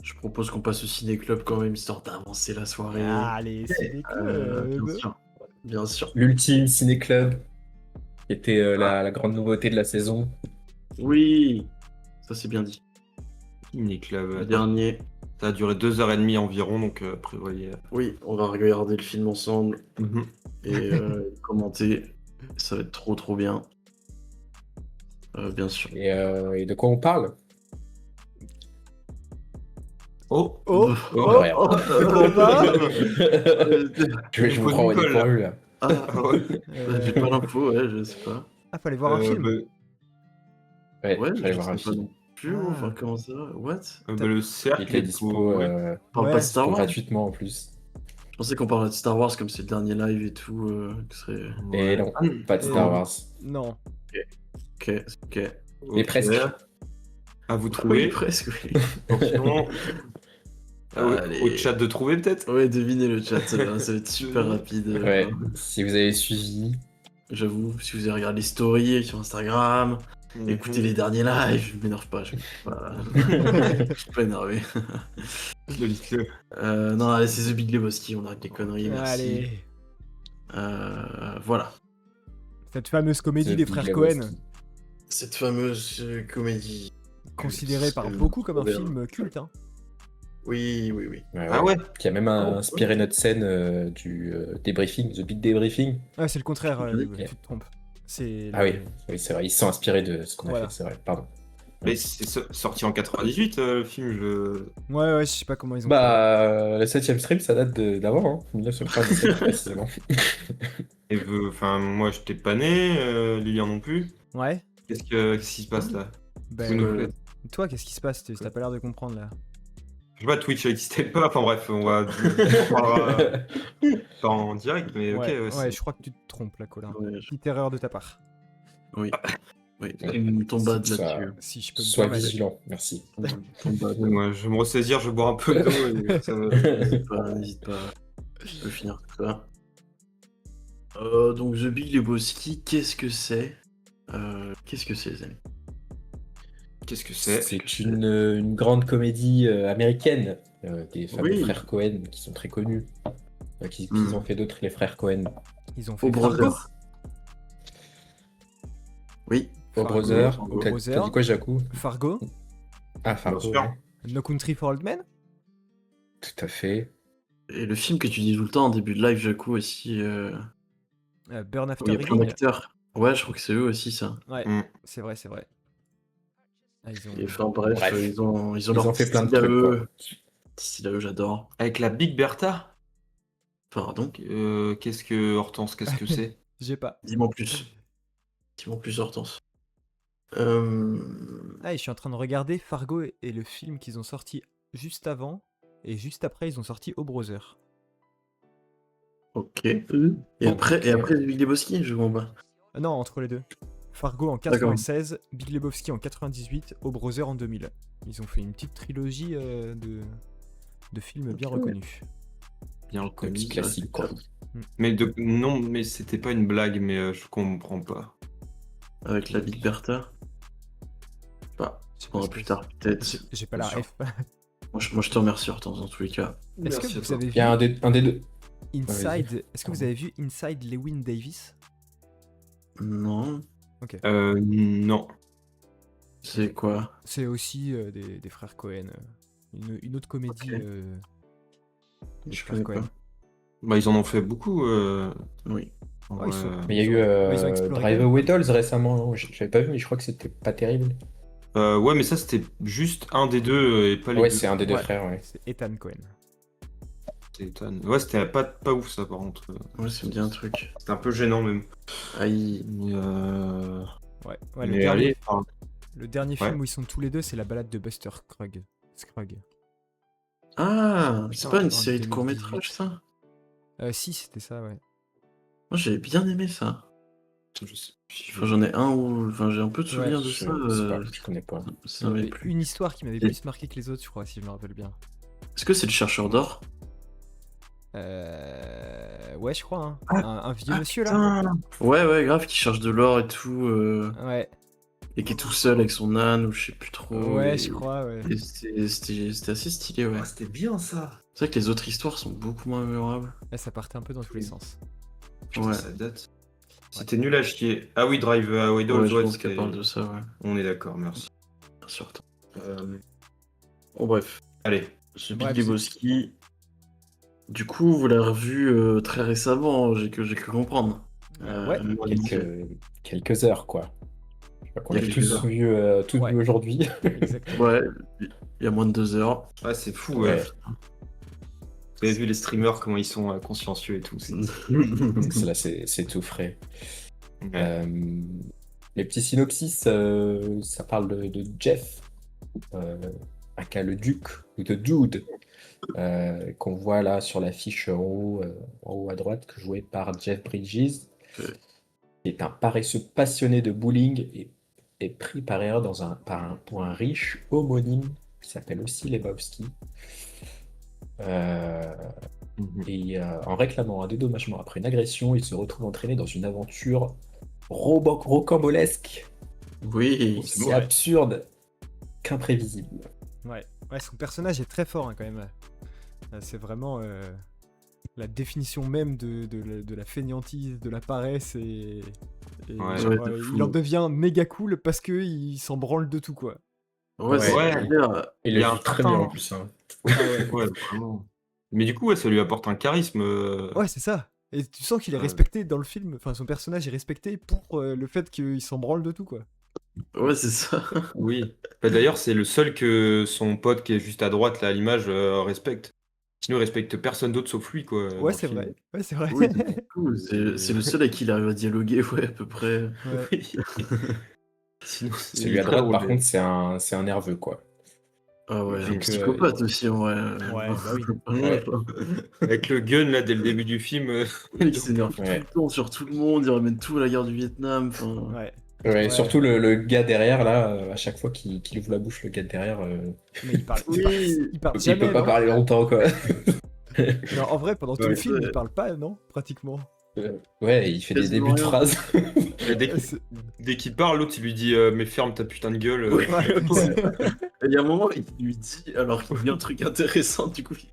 Je propose qu'on passe au ciné-club quand même, histoire d'avancer la soirée. Allez, ciné-club. Bien sûr. Bien sûr. L'ultime ciné-club, qui était la grande nouveauté de la saison. Oui, ça c'est bien dit. Ciné-club. Le Attends, dernier. ça a duré 2h30 environ, donc prévoyez. Oui, on va regarder le film ensemble Mhm. et commenter. Ça va être trop bien. Bien sûr. Et de quoi on parle? Oh, Oh, rien. comprends pas. Je vous prends au Nicole, dépourvu là. Ah, ouais. j'ai pas l'info, ouais, je sais pas. Ah, fallait voir un film. Ouais, Ouais, j'allais je voir un sais pas film. non plus. Ah. Enfin, comment ça? What? Le cercle Il était dispo ouais. On parle Ouais, pas de Star Wars? gratuitement en plus. Je pensais qu'on parlait de Star Wars comme c'est le dernier live et tout. Que serait... Et non, pas de Et Star non. Wars. Non. Ok. Mais presque. À vous Oui, trouver. presque, oui. Attention. Allez. Au chat de trouver peut-être. Ouais, devinez le chat, ça va être super rapide. Ouais, si vous avez suivi. J'avoue, si vous avez regardé les stories sur Instagram, écoutez les derniers lives, je m'énerve pas, je suis pas énervé. Dites-le. Non, allez, c'est The Big Lebowski, on arrête les conneries, merci. Allez. Voilà, Cette fameuse comédie The des Big frères Lebowski. Cohen, cette fameuse comédie. considérée par culte, beaucoup comme un trop bien. film culte. Hein. Oui. Ah ouais. Qui a même inspiré notre scène du débriefing, The Big Débriefing. Ah, c'est le contraire, Ok. tu te trompes. C'est Ah oui, c'est vrai, ils se sont inspirés de ce qu'on a Voilà. fait, c'est vrai, pardon. Mais c'est sorti en 98 le film. Ouais, je sais pas comment ils ont Le 7ème stream, ça date d'avant, hein, 1997 précisément. Et enfin, moi j'étais pas né, Lilian non plus. fait. Ouais. Qu'est-ce qui se passe là? Ben, Vous nous faites- toi, qu'est-ce qui se passe? T'as pas l'air de comprendre là. Je sais pas, Twitch n'existait pas. Enfin bref, on parlera pas en direct, mais ok. Ouais, je crois que tu te trompes là, Colin. Ouais, Petite erreur de ta part. oui, ton bad Ça- là-dessus. Si je peux me Sois permettre. vigilant, merci. Ton bad. Moi, je vais me ressaisir, je vais boire un peu d'eau. Et ça va... N'hésite pas, je peux finir tout ça. Donc The Big Lebowski, qu'est-ce que c'est les amis? Qu'est-ce que c'est? C'est une grande comédie américaine des fameux Oui. frères Cohen qui sont très connus. Qu'ils ont fait d'autres, les frères Cohen. Ils ont fait Au Fargo. Brother. Oui. Au Fargo, Brother. Fargo. T'as Brother. dit quoi, Jacou? Fargo. Ah, Fargo. Bien sûr. ouais. No Country for Old Men. Tout à fait. Et le film que tu dis tout le temps en début de live, Jaco aussi, Burn où After il y a plein Reading. d'acteurs. Ouais, je crois que c'est eux aussi, ça. Ouais, Mm. c'est vrai. Ah, ils ont... Et enfin, bref, Bref. ils ont Ils leur ont fait plein de style à trucs, eux. quoi. Style à eux, j'adore. Avec la Big Bertha? Pardon. Qu'est-ce que Hortense, qu'est-ce que c'est? J'ai pas. Dis-moi plus. Dis-moi plus, Hortense. Ah, et je suis en train de regarder Fargo et le film qu'ils ont sorti juste avant. Et juste après, ils ont sorti Au Brother. Ok. Et après The Big Lebowski, je comprends pas. Non, entre les deux. Fargo en 96, Big Lebowski en 98, Au Brother en 2000. Ils ont fait une petite trilogie de films bien Ok. reconnus. Bien Un reconnu. petit classique, quoi. Non, mais c'était pas une blague, mais je comprends pas. Avec la Big Bertha. Bah, Je sais on pas verra ce plus que tard, peut-être. J'ai pas la Bien ref. Moi, je te remercie, Hortense, dans tous les cas. Est-ce que Merci à vous toi. avez Il vu y a un des deux. Inside Est-ce que vous avez vu Inside Lewin Davis? Non. Non. C'est quoi? C'est aussi des frères Cohen. Une autre comédie Ok. des Je frères connais Cohen. pas. Bah, ils en ont fait beaucoup. Oui. en Ouais, ils vrai. sont- Mais il y a Ils ont eu exploré Drive quand même. Away Dolls récemment, non j'avais pas vu, mais je crois que c'était pas terrible. Ouais, mais ça, c'était juste un des deux et pas les Ouais, deux. c'est un des deux Ouais. frères, ouais. C'est Ethan Cohen. C'est étonnant. Ouais, c'était pas ouf, ça, par contre. Ouais, ça me dit un truc. C'était un peu gênant, même. Aïe. Mais, Ouais, mais allez, enfin, le dernier Ouais. film où ils sont tous les deux, c'est la balade de Buster Scruggs. Ah, c'est pas une En série de 2018. courts-métrages, ça? Si, c'était ça, ouais. Moi, j'avais bien aimé ça. je sais plus. Enfin, j'en ai un où... Enfin, j'ai un peu de Ouais, souvenirs de Je ça. sais pas, je connais pas. Ça Il y m'avait avait plu. une histoire qui m'avait Et- plus marqué que les autres, je crois, si je me rappelle bien. Est-ce que c'est le chercheur d'or? Ouais, je crois, hein. Un vieux monsieur, là. Putain. Ouais, grave, qui cherche de l'or et tout. Ouais. et qui est tout seul avec son âne, ou je sais plus trop. Ouais, et- je crois, ouais. et c'était assez stylé, ouais. Ah, c'était bien ça. C'est vrai que les autres histoires sont beaucoup moins mémorables. Là, ça partait un peu dans tous les sens. Putain, Ouais. ça date. C'était nul à chier. Ah oui, Drive Away Dolls, Ouais, je ouais, pense qu'elle c'était- parle de ça, ouais. On est d'accord, merci. Bien sûr. Euh, Bon, bref. Allez. Ce Bref, Big Lebowski, du coup, vous l'avez revu très récemment, j'ai cru comprendre. Ouais. Moi, non. Quelques heures, quoi. Je crois qu'on Il y a l'a quelques tous heures. vu, Ouais. aujourd'hui. Exactement. Ouais, il y a moins de 2 heures. Ouais, c'est fou, ouais. Ouais. Vous avez vu les streamers, comment ils sont consciencieux et tout. Là, c'est tout frais. Ouais. Les petits synopsis, ça parle de Jeff, aka le Duc, ou de Dude, qu'on voit là sur l'affiche en haut à droite, joué par Jeff Bridges, Ouais. qui est un paresseux passionné de bowling et est pris par erreur pour un riche homonyme qui s'appelle aussi Lebowski. Et en réclamant un dédommagement après une agression, il se retrouve entraîné dans une aventure rocambolesque, Oui, C'est aussi bon, ouais. absurde qu'imprévisible. Ouais, son personnage est très fort hein, quand même. C'est vraiment la définition même de la fainéantise, de la paresse et Ouais. genre, Ouais, de fou. il en devient méga cool parce qu'il s'en branle de tout quoi. ouais, c'est Ouais. clair. Il Il y le a joue un très certain- bien en plus. Hein. Ah ouais. Ouais, vraiment. Mais du coup, ouais, ça lui apporte un charisme. Ouais, c'est ça. Et tu sens qu'il est Ouais. respecté dans le film, enfin son personnage est respecté pour le fait qu'il s'en branle de tout quoi. Ouais, c'est ça. Oui. Bah, d'ailleurs, c'est le seul que son pote qui est juste à droite, là, à l'image, respecte. Sinon, il respecte personne d'autre sauf lui, quoi. dans Ouais, le c'est film. vrai. Ouais, c'est vrai. Oui, du coup, c'est le seul à qui il arrive à dialoguer, ouais, à peu près. Ouais. Oui. Sinon, c'est Celui à très droite, drôle, par mais- contre, c'est un nerveux, quoi. Ah ouais, un Donc, psychopathe aussi, en vrai. Ouais, bah oui. Ouais. Avec le gun, là, dès le début du film. Il s'énerve Ouais. tout le temps sur tout le monde, il ramène tout à la guerre du Vietnam. Enfin, Ouais. Ouais, Ouais. surtout le gars derrière, là, à chaque fois qu'il ouvre la bouche, le gars derrière, Mais il parle, Oui. il parle il jamais. peut pas non parler longtemps, quoi. Non, en vrai, pendant tout Ouais, le film, ouais. il parle pas, non Pratiquement. Ouais, il fait des Quasiment débuts de rien. phrases. Et dès Ouais, qu'il c'est- dès qu'il parle, l'autre, il lui dit mais ferme ta putain de gueule. Ouais. Ouais. Et il y a un moment, il lui dit, alors qu'il dit un truc intéressant, du coup, il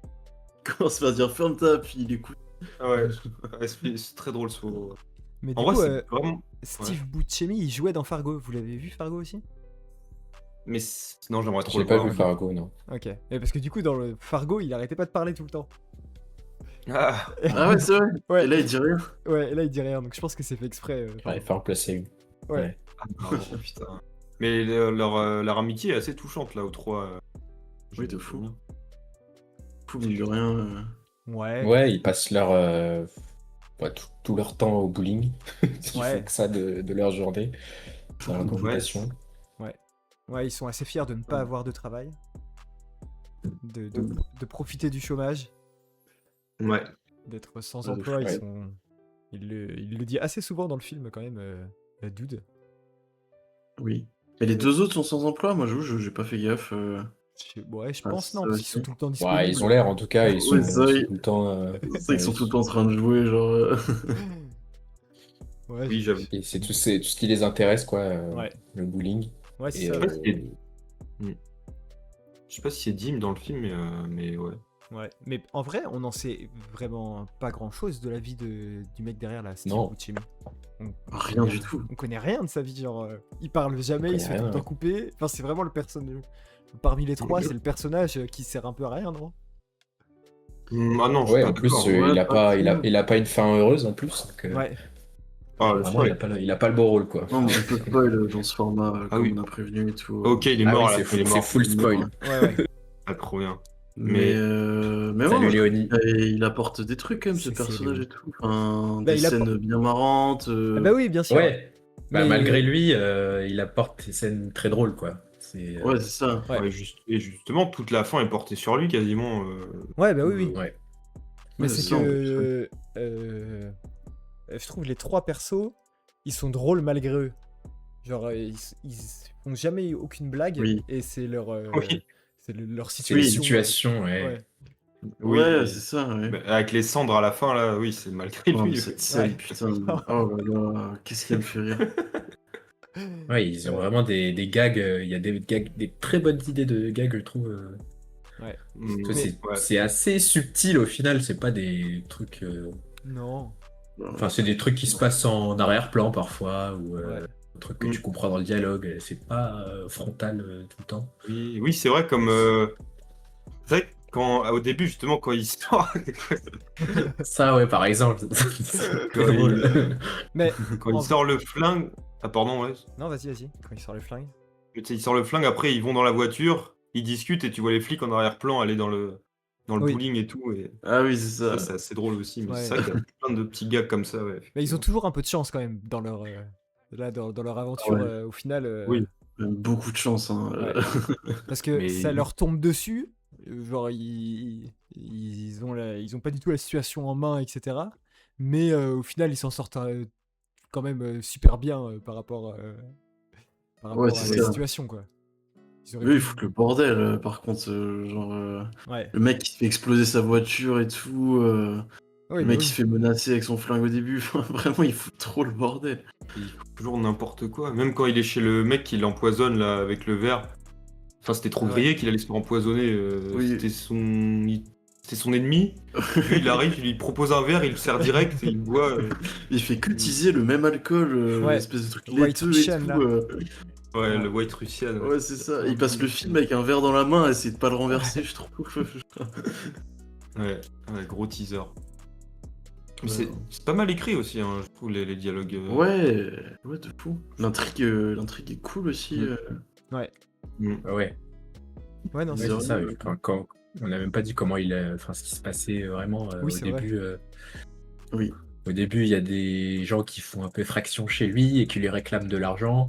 commence par dire ferme ta, puis il écoute. Ah ouais, ouais, c'est très drôle ce mot. Mais En du coup, vrai, c'est vraiment. Steve Buscemi, il jouait dans Fargo. Vous l'avez vu Fargo aussi Mais non, j'aimerais trop J'ai le pas voir. vu Fargo, non. Ok. Et parce que du coup, dans le Fargo, il arrêtait pas de parler tout le temps. Ah, Ah ouais, c'est vrai. Ouais. Et là, il dit rien. Ouais, et là, il dit rien. Donc je pense que c'est fait exprès. J'aurais fait en placer une. Ouais. pardon, putain. Mais leur amitié est assez touchante là aux trois. Oui, de j'aime fou. bien. Fou, mine de rien. Ouais. Ouais, ils passent tout leur temps au bowling. Ils Ouais. font que ça de leur journée. Dans leur convocation. Ouais, ils sont assez fiers de ne pas avoir de travail. De profiter du chômage. Ouais. D'être sans Ouais, de emploi. fou, ouais. Il le dit assez souvent dans le film, quand même, Dude. Oui. Et les deux autres sont sans emploi, moi, j'ai pas fait gaffe. Ouais, je Ah, pense, non, ça parce qu'ils aussi. sont tout le temps disponibles. Ouais, ils ont l'air, en tout cas, ils sont, Ouais, ça, ils sont oui. tout le temps. C'est vrai qu'ils sont tout le temps en train de jouer, genre. Ouais, Oui, j'avoue. Et c'est tout ce qui les intéresse, quoi, Ouais. le bowling. ouais, c'est Et, ça. sais pas si- Je sais pas si c'est Dim dans le film, mais ouais. Ouais, mais en vrai, on n'en sait vraiment pas grand-chose de la vie du mec derrière là, Steve Non. Buscemi. On Rien du tout. On connaît rien de sa vie, genre, il parle jamais, On il se fait connaît tout le rien, temps couper. Enfin, c'est vraiment le personnage. Parmi les trois, c'est le personnage qui sert un peu à rien, non Ah non, je suis Ouais, pas en plus, d'accord. ouais, il a pas, pas il a pas une fin heureuse, en plus. Donc, Ouais, Ah, vraiment, spoil. il a pas le beau rôle, quoi. Non, mais on peut spoil dans ce format, Ah comme oui. on a prévenu et tout. Ok, il est Ah mort oui, à la fin, il est mort. full spoil. ouais. Ah, trop bien. Mais Mais- ouais, Salut, moi, je Léonie. trouve qu'il apporte des trucs quand même, ce C'est personnage Léonie. et tout. Enfin, Bah, des il apporte- scènes bien marrantes. Ah bah oui, bien sûr. Ouais, bah, Mais- malgré lui, il apporte des scènes très drôles, quoi. C'est, Ouais, c'est ça. Ouais. Ouais, et justement, toute la fin est portée sur lui quasiment. Ouais, bah oui. ouais. Mais Ouais, c'est ça, en que. Je trouve les trois persos, ils sont drôles malgré eux. Genre, ils font jamais aucune blague Oui. et c'est leur, Oui. leur C'est les situation. situations, ouais. Ouais. Oui, Ouais, mais- c'est ça, ouais. mais avec les cendres à la fin, là, oui, c'est malgré Oh, mais lui. cette scène, Ouais. putain. Oh là là, qu'est-ce qui me fait rire. Ouais, ils ont Ouais. vraiment des gags. Il y a des gags, des très bonnes idées de gags, je trouve. Ouais. Mm, Parce que Mais ouais. c'est assez subtil au final. C'est pas des trucs. non. Enfin, c'est des trucs qui se passent en arrière-plan parfois, ou Ouais. un truc que Mm. tu comprends dans le dialogue. C'est pas frontal tout le temps. Oui, oui, c'est vrai, comme. C'est vrai que au début, justement, quand il sort. Ça, ouais, par exemple, c'est quand, drôle. Mais quand en- il sort le flingue. Ah, pardon, ouais. non, vas-y. Quand il sort le flingue. Mais tu sais, il sort le flingue, après, ils vont dans la voiture, ils discutent et tu vois les flics en arrière-plan aller dans le Oui. bowling et tout. Et Ah oui, c'est ça, ça. c'est assez drôle aussi. Mais Ouais. c'est vrai qu'il y a plein de petits gags comme ça, ouais. Mais ils ont effectivement. toujours un peu de chance quand même dans leur, dans leur aventure. Ouais. Au final, Oui. Beaucoup de chance. Hein. Ouais. Parce que Mais- ça leur tombe dessus. Genre, ils ont pas du tout la situation en main, etc. Mais au final, ils s'en sortent quand même super bien par Ouais, rapport à c'est la ça. situation, quoi. Ils auraient Eux, pu- ils foutent le bordel. Par contre, genre, Ouais. le mec qui se fait exploser sa voiture et tout. Oui, Le bah mec oui. qui se fait menacer avec son flingue au début. Enfin, vraiment, il fout trop le bordel. Il faut toujours n'importe quoi. Même quand il est chez le mec qui l'empoisonne là avec le verre. Enfin, c'était trop Ah ouais. grillé qu'il allait se faire empoisonner. Oui. C'était son ennemi. Lui, il arrive, il lui propose un verre, il le sert direct et il boit. Il fait que teaser le même alcool, Ouais. espèce de truc White laiteux et Russian, tout. là. Ouais, le White Russian. Ouais, c'est ça. Il passe le film avec un verre dans la main et essaie de pas le renverser, je trouve. Ouais, ouais, gros teaser. Mais Ouais. c'est pas mal écrit aussi, hein, je trouve, les dialogues. Ouais, de fou. L'intrigue est cool aussi. Ouais. Ouais, Ouais, non, ouais, c'est c'est vrai. ça. On n'a même pas dit comment enfin, ce qui se passait vraiment Oui, au c'est vrai. début. Oui. Au début, il y a des gens qui font un peu fraction chez lui et qui lui réclament de l'argent.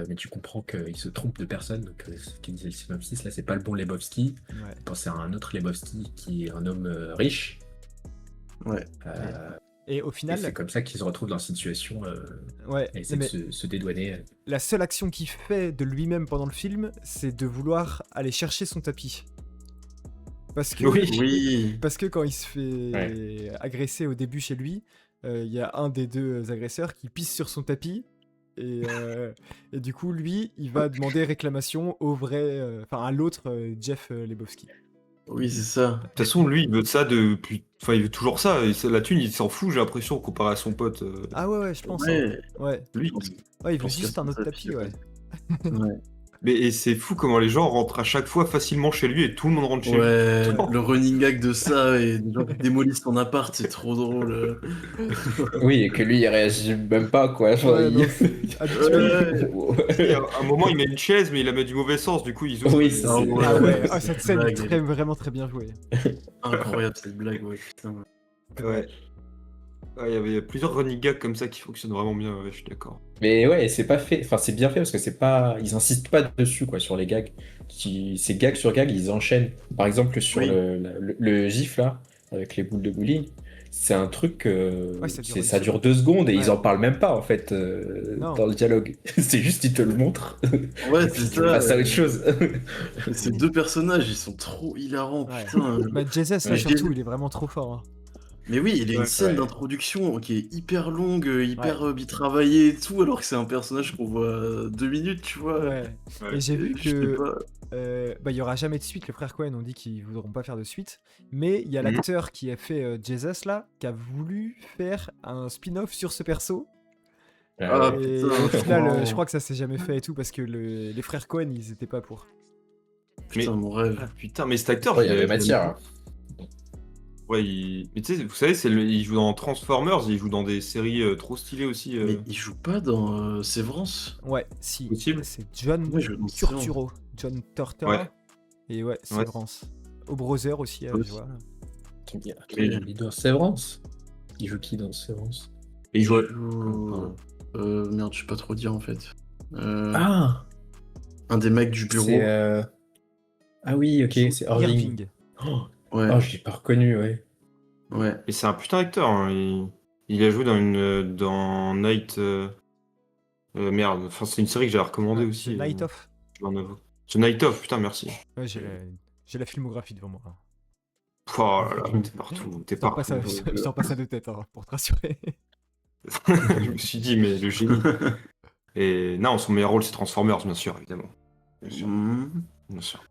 Mais tu comprends qu'il se trompe de personne. Donc, ce qui disait le synopsis, là, c'est pas le bon Lebowski. Ouais. Pensez à un autre Lebowski qui est un homme riche. Ouais. Et au Et final, c'est comme ça qu'ils se retrouvent dans cette situation ouais. et essaient Mais de se dédouaner. la seule action qu'il fait de lui-même pendant le film, c'est de vouloir aller chercher son tapis. Parce que, Oui. parce que quand il se fait agresser au début chez lui, il y a un des deux agresseurs qui pisse sur son tapis. Et du coup, lui, il va demander réclamation au vrai, enfin à l'autre Jeff Lebowski. Oui, c'est ça. De toute façon, lui, il veut ça depuis. Enfin, il veut toujours ça. Et la thune, il s'en fout, j'ai l'impression, comparé à son pote. Ah ouais, je pense. Ouais. Hein. Ouais. Lui. Ouais, il veut pense qu'il y a juste un son autre tapis, tapis, ouais. Ouais. Mais et c'est fou comment les gens rentrent à chaque fois facilement chez lui et tout le monde rentre chez lui. Ouais, le running gag de ça et des gens qui démolissent ton appart, c'est trop drôle. Oui, et que lui, il réagit même pas, quoi. Genre, Ouais, il- non, c'est habituel. Et à un moment, il met une chaise, mais il la met du mauvais sens, du coup, ils ouvrent. Oui, ça, Ah c'est- ouais. Ah ouais, cette cette scène est blague, vraiment très bien jouée. Incroyable cette blague, ouais, putain. Ouais. Ouais, il y avait plusieurs running gags comme ça qui fonctionnent vraiment bien, ouais, je suis d'accord. Mais ouais, c'est pas fait. Enfin, c'est bien fait parce que c'est pas. Ils insistent pas dessus, quoi, sur les gags. Ces gags sur gags, ils enchaînent. Par exemple, sur Oui. le gif là, avec les boules de bowling, c'est un truc. Ouais, ça dure une ça dure seconde. 2 secondes et Ouais. ils en parlent même pas en fait Non. dans le dialogue. C'est juste ils te le montrent. Ouais, Et puis c'est tu passes ça. à autre chose. Ces deux personnages, ils sont trop hilarants, Ouais. putain. Bah, Jesus, là, Ouais. surtout, il est vraiment trop fort. Hein. Mais oui, il y a une Ouais, scène ouais. d'introduction qui est hyper longue, hyper bien travaillée et tout, alors que c'est un personnage qu'on voit 2 minutes, tu vois. Ouais. Ouais. Et j'ai vu Je sais que pas. bah, il y aura jamais de suite. Les frères Cohen ont dit qu'ils voudront pas faire de suite. Mais il y a Mhm. l'acteur qui a fait Jesus là, qui a voulu faire un spin-off sur ce perso. Ah, Et putain, au final, wow. je crois que ça s'est jamais fait et tout parce que les frères Cohen, ils étaient pas pour. Putain, mon rêve. Ah, putain, mais cet acteur. Ouais, il y je- avait je l'aime matière. beaucoup. Ouais, mais tu sais, vous savez, il joue dans Transformers, il joue dans des séries trop stylées aussi. Mais il joue pas dans Sévrance? Ouais, si. Possible. C'est John Ouais, je me Turturro. John Tortora. Ouais. Et ouais, Ouais. Severance. Au Brother aussi, Ouais. je vois. Il doit Sévrance. Il joue qui dans Sévrance? Et il joue. Merde, je sais pas trop dire en fait. Ah, Un des mecs du bureau. c'est. Ah oui, ok, c'est Irving. Irving. Oh, Ouais, oh, je l'ai pas reconnu, ouais. ouais. Et c'est un putain d'acteur. Hein. Il a joué dans Night. Merde, enfin, c'est une série que j'ai recommandée aussi. The Night Of. The Night Of, putain, merci. Ouais, j'ai la filmographie devant moi. Oh là là, t'es partout, t'es Je sors pas ça, partout. je sors pas ça de tête, hein, pour te rassurer. Je me suis dit, mais le génie. Et non, son meilleur rôle, c'est Transformers, bien sûr, évidemment. Bien sûr, Mhm. bien sûr.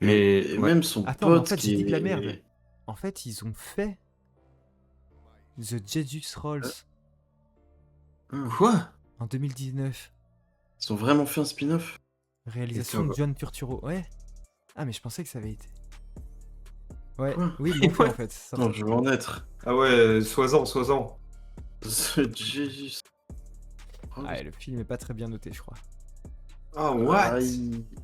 Et, Mais et ouais. même son Attends, mais en pote fait, j'ai qui dit de la est... merde. En fait, ils ont fait The Jesus Rolls Quoi? en 2019. Ils ont vraiment fait un spin-off? Réalisation Et de ça, John Turturro. Ouais. Ah, mais je pensais que ça avait été. Ouais, Quoi? oui, ils l'ont fait Ouais. en fait. c'est Non, sorti. je veux en être. Ah ouais, sois-en. Jésus. Ah, et le film est pas très bien noté, je crois. Ah, what?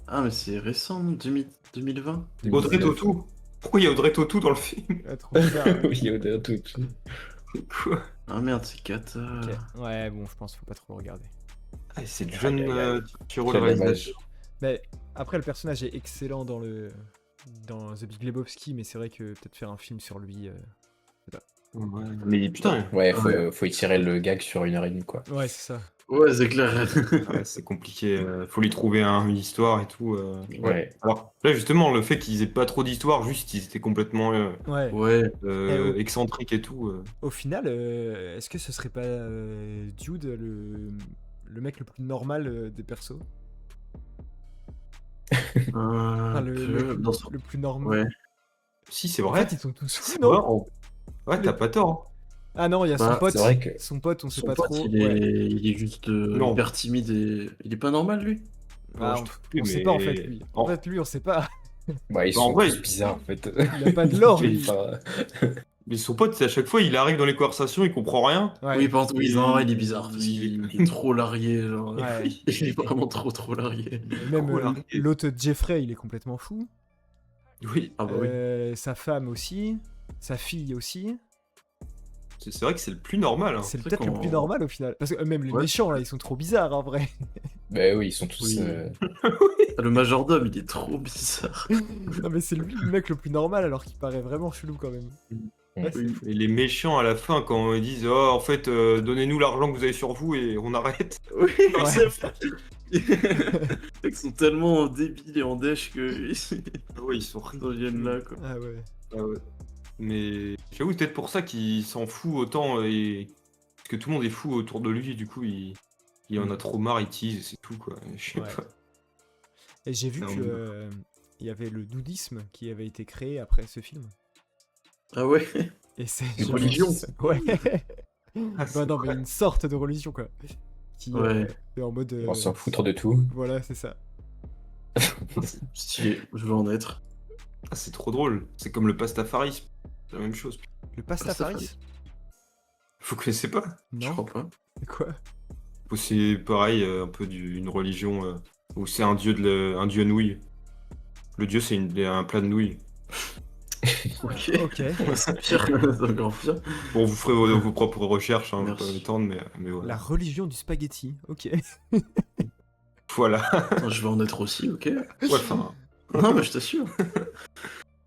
Ah, mais c'est récent, 2020? Audrey 2019. Tautou? Pourquoi il y a Audrey Tautou dans le film? Ah, trop bizarre. Oui, au tout. Quoi? Ah merde, c'est 4. Ok. Ouais, bon, je pense qu'il faut pas trop le regarder. Ah, c'est Aïe, John aïe, aïe. Turturro, le Quel réalisateur. dommage. Mais après, le personnage est excellent dans The Big Lebowski, mais c'est vrai que peut-être faire un film sur lui. Ouais. Mais putain, Ouais, Ouais. faut étirer le gag sur 1h30, quoi. Ouais, c'est ça. Ouais, c'est clair. ouais, c'est compliqué. Faut lui trouver une histoire et tout. Ouais. Alors là, justement, le fait qu'ils aient pas trop d'histoire, juste ils étaient complètement Ouais. Ouais. Eh, excentriques et tout. Au final, est-ce que ce serait pas Dude le mec le plus normal des persos? Enfin, Dans son... le plus normal. Ouais. Si, c'est En vrai. fait, ils sont tous fous, C'est non? vrai. Ouais, t'as pas tort. Ah non, il y a son Bah, pote. c'est vrai que- Son pote, on sait Son pas pote, trop. il est... Ouais. il est juste Non. hyper timide et... Il est pas normal, lui? Ah, je on trouve plus, sait mais- pas en fait lui. En En- fait, lui, on sait pas. Bah, ils Bah, en sont vrai, tous bizarres, en fait. Il a pas de lore, Ils lui. sont pas- Mais son pote, c'est à chaque fois, il arrive dans les conversations, il comprend rien. Ouais. Oui, par contre, oui, non, il est Il- bizarre parce il- qu'il est trop largué, genre. Ouais. Il est vraiment trop largué. Et même Trop largué. l'autre Jeffrey, il est complètement fou. Oui, Ah bah oui. Sa femme aussi. Sa fille aussi. c'est vrai que c'est le plus normal. Hein. C'est C'est peut-être le qu'on- plus normal au final. Parce que même les Ouais. méchants, là, ils sont trop bizarres en vrai. Bah oui, ils sont tous. Oui. Le majordome, il est trop bizarre. Non, mais c'est lui le mec le plus normal alors qu'il paraît vraiment chelou quand même. Ouais, c'est Oui. fou. Et les méchants à la fin, quand ils disent oh, en fait, donnez-nous l'argent que vous avez sur vous et on arrête. Oui, Ouais. c'est vrai. Ils sont tellement débiles et en dèche que Ah ouais, ils sont ils en viennent là, quoi. Ah ouais. Ah ouais. Mais j'avoue, c'est peut-être pour ça qu'il s'en fout autant et parce que tout le monde est fou autour de lui, et du coup, il en a trop marre, il tease et c'est tout quoi. Je sais Ouais. pas. Et j'ai vu Non, que mais- il y avait le doudisme qui avait été créé après ce film. Ah ouais? Et c'est Une genre- religion. Ouais. Ah, Bah c'est non, mais vrai. une sorte de religion quoi. Qui Ouais. est en mode. On s'en foutre de tout. Voilà, c'est ça. Stylé, je veux en être. Ah, c'est trop drôle. C'est comme le pastafarisme. C'est la même chose. Le pastafaris? Vous connaissez pas? Je Non. crois pas. C'est quoi? C'est pareil, un peu une religion où c'est un dieu un dieu nouille. Le dieu, c'est un plat de nouilles. Ok. Ok. C'est pire, c'est encore pire. Bon, vous ferez vos propres recherches, hein, je vais pas Merci. m'étendre, mais voilà. La religion du spaghetti. Ok. Voilà. Attends, je veux en être aussi, ok? Ouais, enfin, Non, mais je t'assure.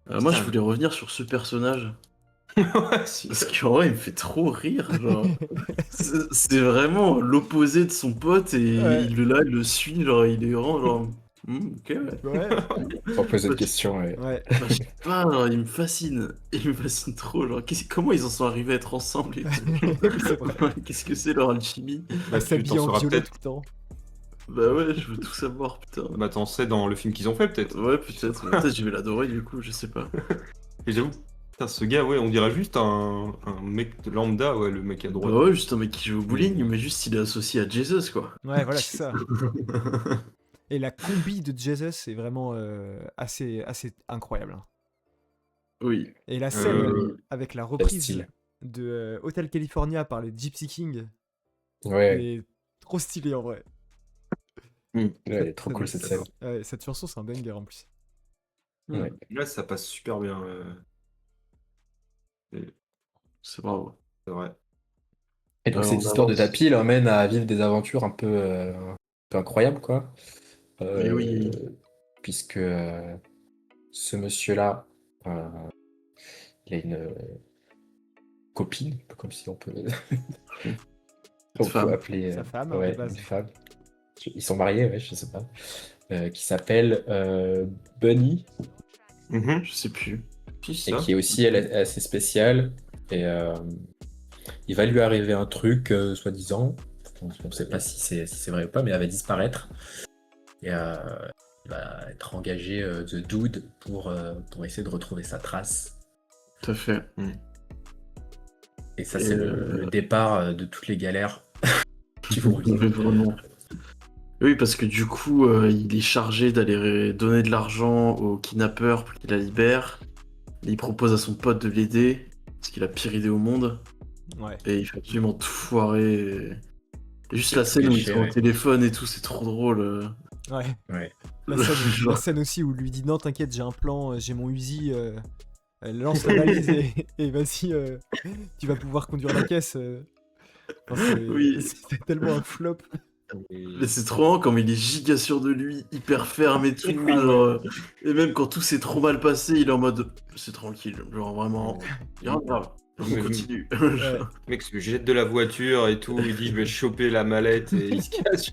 Moi, je Putain. voulais revenir sur ce personnage. ouais, si. Parce qu'en vrai, il me fait trop rire. Genre, c'est vraiment l'opposé de son pote et Ouais. il le suit. Genre, il est vraiment genre. Ok, ouais. Ouais. Sans poser de questions. Ouais. Ouais. Bah, je sais pas, genre, il me fascine. Il me fascine trop. Genre, comment ils en sont arrivés à être ensemble et tout. C'est vrai. Qu'est-ce que c'est leur alchimie? Bah, tu S'habiller t'en en sauras violet peut-être. tout le temps. Bah ouais, je veux tout savoir, putain. Bah, t'en sais dans le film qu'ils ont fait, peut-être. Ouais, peut-être. Peut-être je vais l'adorer du coup, je sais pas. Et j'avoue, putain, ce gars, ouais, on dirait juste un mec de lambda, ouais, le mec à Bah droite. ouais, juste un mec qui joue au bowling, mais juste il est associé à Jesus, quoi. Ouais, voilà, c'est ça. Et la combi de Jesus est vraiment assez incroyable. Hein. Oui. Et la scène avec la reprise style. de Hotel California par les Gypsy King Ouais, est trop stylée en vrai. ouais, elle est trop cool cette scène. Ouais, cette chanson, c'est un banger en plus. Ouais. Là, ça passe super bien. C'est bravo. C'est vrai. Et donc Alors, cette on histoire de avance. tapis l'emmène à vivre des aventures un peu incroyables, quoi. Mais oui. Puisque ce monsieur-là, il a une copine, un peu comme si on peut, on peut Femme. appeler Sa femme, ouais, de base. une femme. Ils sont mariés, ouais, je sais pas. Qui s'appelle Bunny Mhm. Je sais plus. Qui et ça qui est aussi elle, assez spéciale. Et il va lui arriver un truc, soi-disant. on ne sait pas si c'est vrai ou pas, mais elle va disparaître. Et il va être engagé The Dude pour essayer de retrouver sa trace. Tout à fait. Et ça, Et c'est le départ de toutes les galères qui vont vivre. Vraiment. Oui, parce que du coup, il est chargé d'aller donner de l'argent au kidnappeur pour qu'il la libère. Il propose à son pote de l'aider, parce qu'il a pire idée au monde. Ouais. Et il fait absolument tout foirer. Et juste la Tout scène où ils gâché, sont au ouais. téléphone et tout, c'est trop drôle. Ouais. Ouais. La scène aussi où il lui dit non, t'inquiète, j'ai un plan, j'ai mon Uzi, lance la valise et vas-y, tu vas pouvoir conduire la caisse. Enfin, Oui. c'est tellement un flop. Mais c'est trop marrant comme il est giga sûr de lui, hyper ferme et tout. Ah ouais. Genre, et même quand tout s'est trop mal passé, il est en mode c'est tranquille. Genre vraiment, rien de grave. On Mais- continue. Ouais. Le mec se jette de la voiture et tout, il dit je vais choper la mallette et il se casse.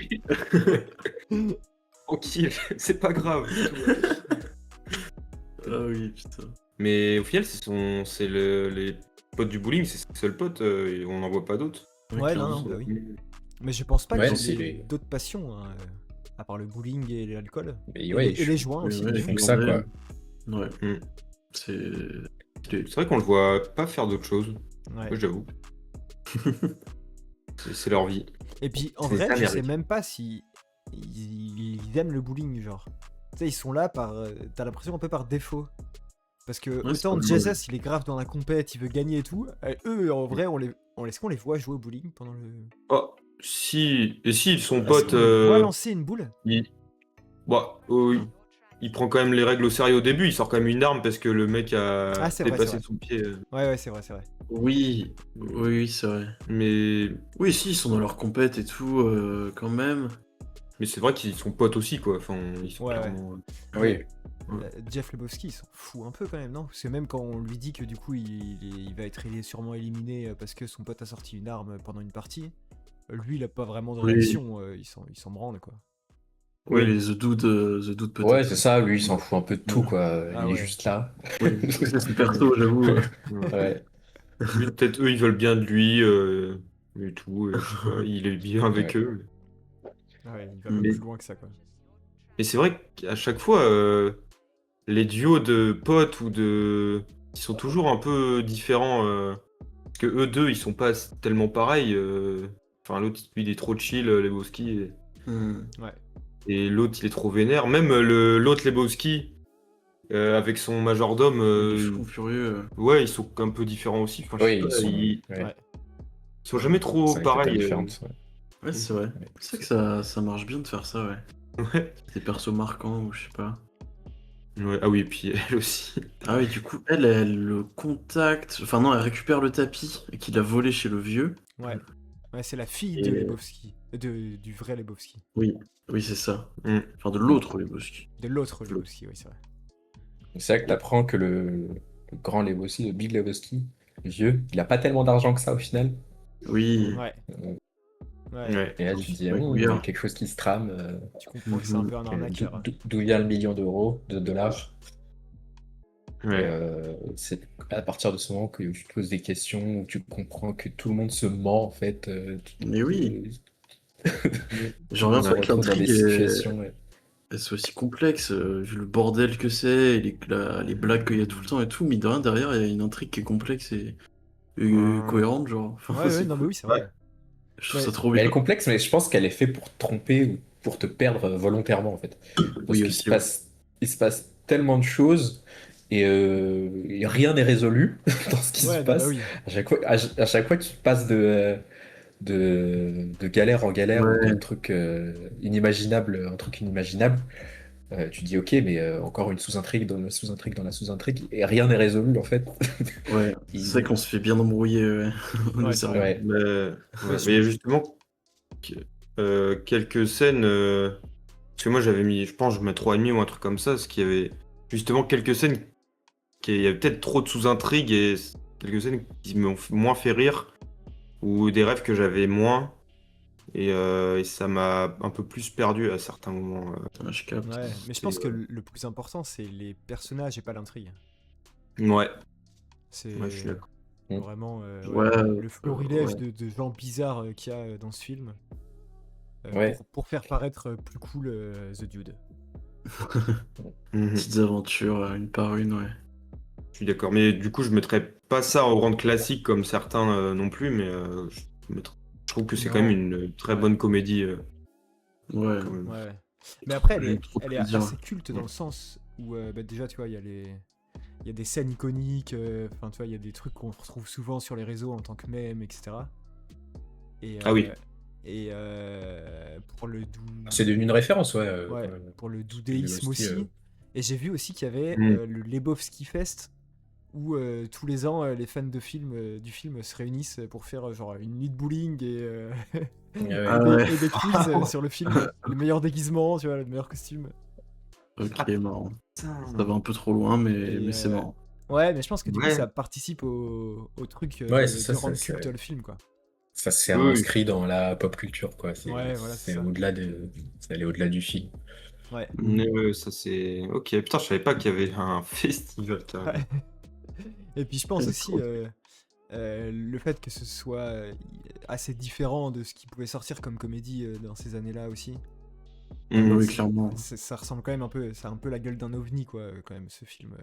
Tranquille, c'est pas grave. Ah oui, putain. Mais au final, les potes du bowling, c'est ses seuls potes, et on n'en voit pas d'autres. Ouais, clairement. non, bah oui. Mais je pense pas Ouais, qu'il c'est ait les- d'autres passions, hein, à part le bowling et l'alcool. Mais ouais, Et les joints aussi. Ouais, ils font que ça, quoi. Ouais. Mm. C'est. C'est vrai qu'on le voit pas faire d'autres choses, Ouais. moi j'avoue. C'est leur vie. Et puis en C'est vrai, je sais Amérique. même pas si ils aiment le bowling, genre. Tu sais, ils sont là par. T'as l'impression un peu par défaut. Parce que Ouais, c'est autant pas Jesus, il est grave dans la compète, il veut gagner et tout. Eux, en vrai, est-ce qu'on les voit jouer au bowling pendant le. Oh, si, et si, son Ah, pote. c'est On les voit lancer une boule. Bah, il prend quand même les règles au sérieux au début, il sort quand même une arme parce que le mec a Ah, c'est vrai, dépassé c'est vrai. son pied. Ouais, c'est vrai, c'est vrai. Oui, oui, c'est vrai. Mais, Oui, si, ils sont dans leur compète et tout, quand même. mais c'est vrai qu'ils sont potes aussi, quoi. Enfin, ils sont Ouais, clairement. Oui. Jeff Lebowski, il s'en fout un peu quand même, non? Parce que même quand on lui dit que du coup il va être sûrement éliminé parce que son pote a sorti une arme pendant une partie, lui il a pas vraiment de Oui. réaction, il s'en branle quoi. Oui, Oui. les The Dude peut-être. Ouais, c'est ça, lui, il s'en fout un peu de tout, quoi. Ah Il est ouais. juste là. Oui, c'est son perso, j'avoue. Ouais. Lui, peut-être eux, ils veulent bien de lui, et tout, je sais pas, il est bien avec Ouais. eux. Ouais, il va pas Mais- plus loin que ça quoi. Et c'est vrai qu'à chaque fois, les duos de potes ils sont toujours un peu différents. Parce que eux deux, ils sont pas tellement pareils. Enfin, l'autre, lui, il est trop chill, Lebowski. Hmm. Ouais. Et l'autre, il est trop vénère. Même l'autre Lebowski, avec son majordome, Il est fou furieux. ouais, ils sont un peu différents aussi. Enfin, je sais Oui, pas, ils Ouais. sont jamais trop C'est totalement pareils. différente. Ouais, c'est vrai. Ouais. C'est vrai que ça marche bien de faire ça, ouais. Ouais. Des persos marquants ou je sais pas. Ouais, ah oui, et puis elle aussi. Ah oui, du coup, elle le contacte. Enfin, non, elle récupère le tapis qu'il a volé chez le vieux. Ouais. Ouais, c'est la fille Et- de Lebowski. Du vrai Lebowski. Oui, oui, c'est ça. Mm. Enfin, de l'autre Lebowski. De l'autre Lebowski, oui, c'est vrai. C'est vrai que t'apprends que le grand Lebowski, le Big Lebowski, le vieux, il a pas tellement d'argent que ça au final. Oui. Ouais. Euh, Ouais. Ouais. Et là, tu te dis, Ouais, il y a couillard. quelque chose qui se trame. Tu comprends que c'est un peu un arnaqueur. D'où vient le million d'euros, de dollars? Et Ouais. c'est à partir de ce moment que tu te poses des questions, où tu comprends que tout le monde se ment en fait. Mais oui. J'en On reviens se pas que retrouve dans des l'intrigue est... situations. Ouais. elle soit aussi complexe, vu le bordel que c'est, et les blagues qu'il y a tout le temps et tout, mais de rien, derrière, il y a une intrigue qui est complexe et cohérente, genre. Enfin, Ouais, c'est non, mais cool. oui, c'est vrai. Je trouve Ouais. ça trop Mais elle bien. est complexe, mais je pense qu'elle est faite pour te tromper ou pour te perdre volontairement en fait. Parce Oui, qu'il aussi, se il se passe tellement de choses et rien n'est résolu dans ce qui se Ouais, non, bah passe. oui. À chaque fois, tu passes de galère en galère ou Ouais. d'un truc inimaginable, un truc inimaginable. Tu dis ok, mais encore une sous-intrigue dans la sous-intrigue dans la sous-intrigue et rien n'est résolu en fait. Ouais, Et- c'est vrai qu'on se fait bien embrouiller le Ouais, cerveau. Ouais. Mais, Ouais, mais il y a justement quelques scènes. Parce que moi j'avais mis, je pense, je mets 3,5 ou un truc comme ça, parce qu'il y avait justement quelques scènes il y avait peut-être trop de sous-intrigues et quelques scènes qui m'ont moins fait rire, ou des rêves que j'avais moins, et ça m'a un peu plus perdu à certains moments. Ouais, je capte. Ouais, mais je pense que le plus important, c'est les personnages et pas l'intrigue. Ouais, C'est... ouais, je suis d'accord. Mm. Vraiment, Ouais, le florilège ouais. de gens bizarres qu'il y a dans ce film Ouais. pour faire paraître plus cool The Dude. Mhm. Petites aventures, une par une, ouais. Je suis d'accord. Mais du coup, je mettrais pas ça au rang de classique comme certains non plus, mais je trouve que c'est quand même Non, une très ouais. bonne comédie. Ouais, Quand même. Ouais. Mais après, j'ai eu trop de elle est plaisir. assez culte dans le sens où, bah, déjà, tu vois, il y a des scènes iconiques, enfin, tu vois, il y a des trucs qu'on retrouve souvent sur les réseaux en tant que mème, etc. Et, Ah oui. pour le C'est devenu une référence, ouais. ouais, Quand même. pour le Parce que Big doudéisme Lebowski, aussi. Et j'ai vu aussi qu'il y avait Mm. le Lebowski Fest où tous les ans les fans de du film se réunissent pour faire genre une nuit de bowling ouais, Ah ouais, et des quiz sur le film, le meilleur déguisement, tu vois, le meilleur costume. ok, marrant. Putain. Ça va un peu trop loin, Et, mais c'est marrant. ouais, mais je pense que du coup Ouais. ça participe au truc Ouais, c'est ça, de rendre culte le film, quoi. ça s'est Oui, oui. inscrit dans la pop culture, quoi. Ouais, voilà, c'est ça. C'est allé au-delà du film. Ouais. Ça c'est. Ok, putain, je savais pas qu'il y avait un festival carrément. Ouais. Et puis je pense C'est aussi trop- le fait que ce soit assez différent de ce qui pouvait sortir comme comédie dans ces années-là aussi. Ah bah oui, Mm. clairement. Ça ressemble quand même un peu, ça a un peu la gueule d'un ovni, quoi, quand même, ce film,